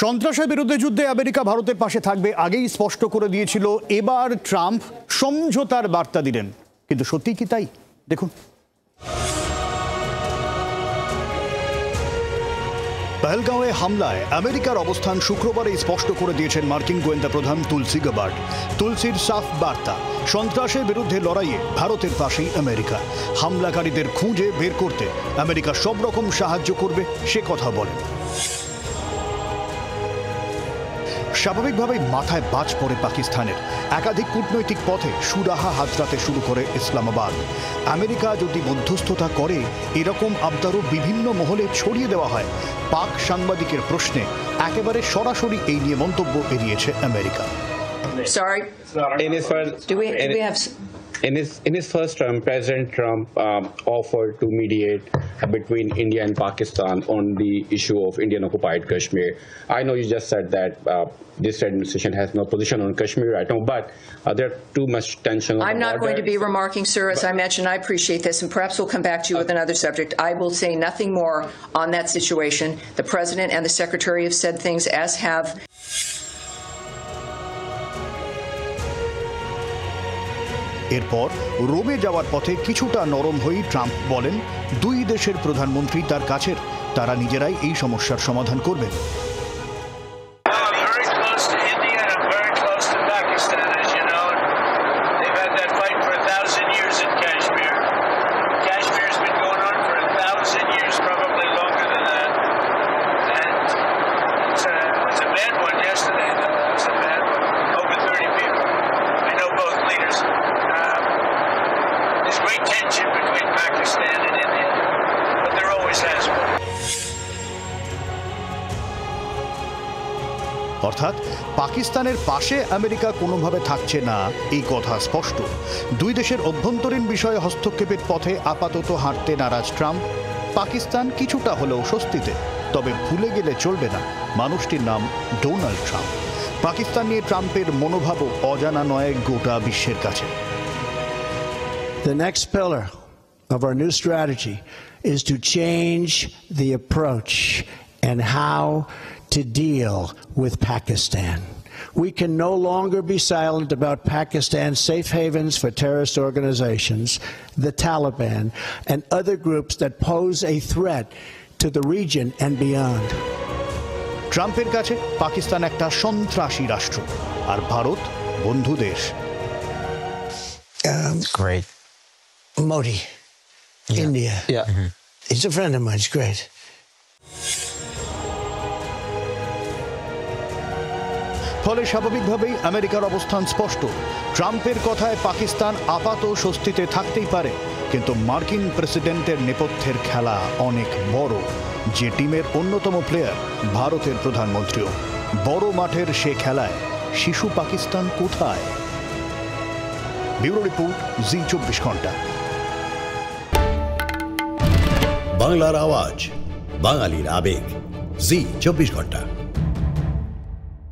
সন্ত্রাসের বিরুদ্ধে যুদ্ধে আমেরিকা ভারতের পাশে থাকবে আগেই স্পষ্ট করে দিয়েছিল। এবার ট্রাম্প সমঝোতার বার্তা দিলেন, কিন্তু সত্যি কি তাই? দেখুন। পহেলগাঁওয়ে হামলায় আমেরিকার অবস্থান শুক্রবারে স্পষ্ট করে দিয়েছেন মার্কিন গোয়েন্দা প্রধান তুলসি গাবার্ড। তুলসির সাফ বার্তা, সন্ত্রাসের বিরুদ্ধে লড়াইয়ে ভারতের পাশেই আমেরিকা। হামলাকারীদের খুঁজে বের করতে আমেরিকা সব রকম সাহায্য করবে সে কথা বলেন। স্বাভাবিকভাবেই মাথায় বাজ পড়ে পাকিস্তানের। একাধিক কূটনৈতিক পথে সুরাহা হাতড়াতে শুরু করে ইসলামাবাদ। আমেরিকা যদি মধ্যস্থতা করে, এরকম আবদারও বিভিন্ন মহলে ছড়িয়ে দেওয়া হয়। পাক সাংবাদিকের প্রশ্নে একেবারে সরাসরি এই নিয়ে মন্তব্য এড়িয়েছে America. In his first term, President Trump offered to mediate between India and Pakistan on the issue of Indian-occupied Kashmir. I know you just said that this administration has no position on Kashmir right now, but there's too much tension on the border. I'm not going to be remarking, sir. As I mentioned, I appreciate this, and perhaps we'll come back to you with another subject. I will say nothing more on that situation. The President and the Secretary have said things, as have এরপর রোমে যাওয়ার পথে কিছুটা নরম হয়ে Trump বলেন, দুই দেশের প্রধানমন্ত্রী তার কাছের, তারা নিজেরাই এই সমস্যার সমাধান করবেন। অর্থাৎ পাকিস্তানের পাশে আমেরিকা কোনোভাবে থাকছে না, এই কথা স্পষ্ট। দুই দেশের অভ্যন্তরীণ বিষয়ে হস্তক্ষেপের পথে আপাতত হাঁটতে নারাজ ট্রাম্প। পাকিস্তান কিছুটা হলেও স্বস্তিতে, তবে ভুলে গেলে চলবে না মানুষটির নাম ডোনাল্ড ট্রাম্প। পাকিস্তান নিয়ে ট্রাম্পের মনোভাবও অজানা নয় গোটা বিশ্বের কাছে। The next pillar of our new strategy is to change the approach and how to deal with Pakistan. We can no longer be silent about Pakistan's safe havens for terrorist organizations, the Taliban, and other groups that pose a threat to the region and beyond. ট্রাম্পের কাছে পাকিস্তান একটা সন্ত্রাসী রাষ্ট্র, আর ভারত বন্ধু দেশ। Great. Modi, India. Yeah. He's a friend of mine. He's great. ফলে স্বাভাবিকভাবেই আমেরিকার অবস্থান স্পষ্ট। ট্রাম্পের কথায় পাকিস্তান আপাত স্বস্তিতে থাকতেই পারে, কিন্তু মার্কিন প্রেসিডেন্টের নেপথ্যের খেলা অনেক বড়। যে টিমের অন্যতম প্লেয়ার ভারতের প্রধানমন্ত্রীও। বড় মাঠের সে খেলায় শিশু পাকিস্তান কোথায়? ব্যুরো রিপোর্ট, জি 24 ঘন্টা। বাংলার আওয়াজ, বাঙালির আবেগ, জি 24 ঘন্টা।